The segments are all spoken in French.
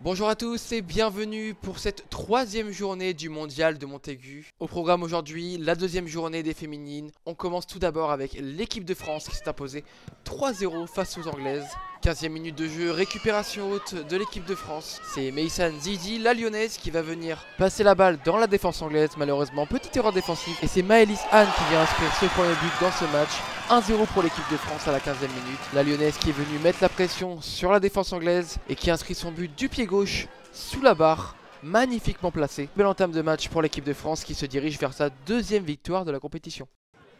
Bonjour à tous et bienvenue pour cette troisième journée du mondial de Montaigu. Au programme aujourd'hui, la deuxième journée des féminines. On commence tout d'abord avec l'équipe de France qui s'est imposée 3-0 face aux Anglaises. 15e minute de jeu, récupération haute de l'équipe de France. C'est Meissan Zidi, la lyonnaise, qui va venir passer la balle dans la défense anglaise. Malheureusement, petite erreur défensive. Et c'est Maëlys Anne qui vient inscrire ce premier but dans ce match. 1-0 pour l'équipe de France à la 15e minute. La lyonnaise qui est venue mettre la pression sur la défense anglaise et qui inscrit son but du pied gauche sous la barre. Magnifiquement placé. Belle entame de match pour l'équipe de France qui se dirige vers sa deuxième victoire de la compétition.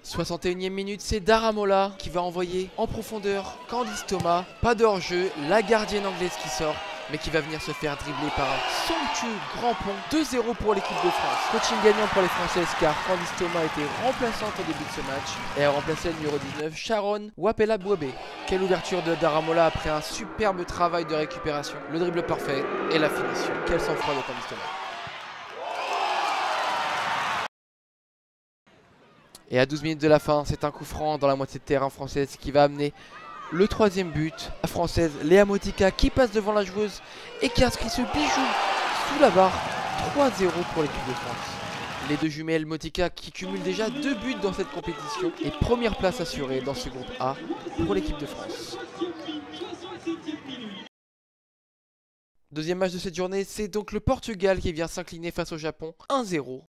61e minute, c'est Daramola qui va envoyer en profondeur Candice Thomas. Pas de hors-jeu, la gardienne anglaise qui sort, mais qui va venir se faire dribbler par un somptueux grand pont. 2-0 pour l'équipe de France. Coaching gagnant pour les Françaises car Candice Thomas était remplaçante au début de ce match. Et elle remplaçait le numéro 19, Sharon Wapela Bouabé. Quelle ouverture de Daramola après un superbe travail de récupération. Le dribble parfait et la finition. Quel sang-froid de Candice Thomas. Et à 12 minutes de la fin, c'est un coup franc dans la moitié de terrain française qui va amener le troisième but. La française Léa Motika qui passe devant la joueuse et qui inscrit ce bijou sous la barre. 3-0 pour l'équipe de France. Les deux jumelles Motika qui cumulent déjà 2 buts dans cette compétition et première place assurée dans ce groupe A pour l'équipe de France. Deuxième match de cette journée, c'est donc le Portugal qui vient s'incliner face au Japon. 1-0.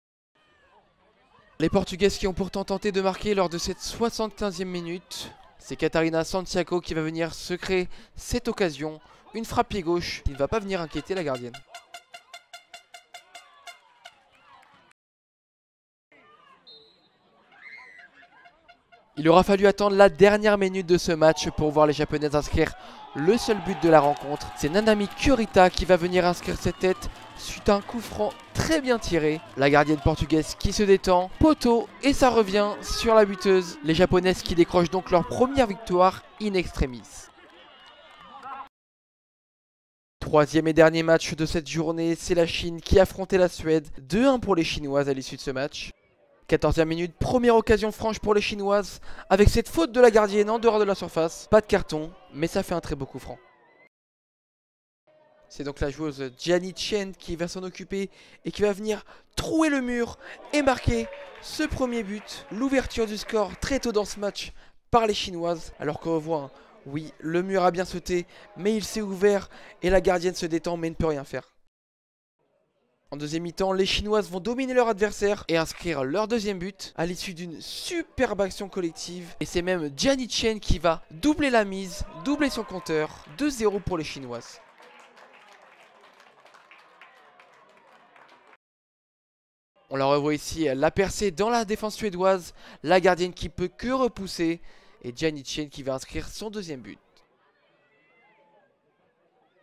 Les Portugaises qui ont pourtant tenté de marquer lors de cette 75e minute. C'est Catarina Santiago qui va venir se créer cette occasion. Une frappe pied gauche qui ne va pas venir inquiéter la gardienne. Il aura fallu attendre la dernière minute de ce match pour voir les Japonaises inscrire le seul but de la rencontre. C'est Nanami Kurita qui va venir inscrire cette tête suite à un coup franc très bien tiré. La gardienne portugaise qui se détend, poteau et ça revient sur la buteuse. Les Japonaises qui décrochent donc leur première victoire in extremis. Troisième et dernier match de cette journée, c'est la Chine qui affrontait la Suède. 2-1 pour les Chinoises à l'issue de ce match. 14e minute, première occasion franche pour les Chinoises avec cette faute de la gardienne en dehors de la surface. Pas de carton, mais ça fait un très beau coup franc. C'est donc la joueuse Jiani Chen qui va s'en occuper et qui va venir trouer le mur et marquer ce premier but. L'ouverture du score très tôt dans ce match par les Chinoises. Alors qu'on revoit, oui, le mur a bien sauté, mais il s'est ouvert et la gardienne se détend mais ne peut rien faire. En deuxième mi-temps, les Chinoises vont dominer leur adversaire et inscrire leur deuxième but à l'issue d'une superbe action collective. Et c'est même Jiani Chen qui va doubler la mise, doubler son compteur. 2-0 pour les Chinoises. On la revoit ici, la percée dans la défense suédoise. La gardienne qui peut que repousser. Et Jiani Chen qui va inscrire son deuxième but.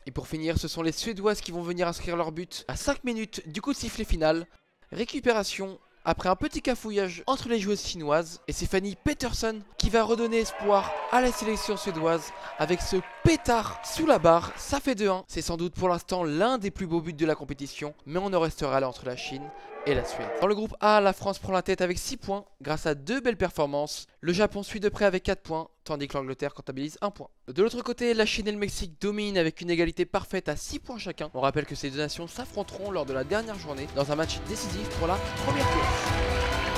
Et pour finir, ce sont les Suédoises qui vont venir inscrire leur but à 5 minutes du coup de sifflet final. Récupération après un petit cafouillage entre les joueuses chinoises. Et c'est Fanny Peterson qui va redonner espoir à la sélection suédoise avec ce pétard sous la barre. Ça fait 2-1. C'est sans doute pour l'instant l'un des plus beaux buts de la compétition. Mais on en restera là entre la Chine et la Suède. Dans le groupe A, la France prend la tête avec 6 points grâce à 2 belles performances. Le Japon suit de près avec 4 points, tandis que l'Angleterre comptabilise 1 point. De l'autre côté, la Chine et le Mexique dominent avec une égalité parfaite à 6 points chacun. On rappelle que ces deux nations s'affronteront lors de la dernière journée dans un match décisif pour la première place.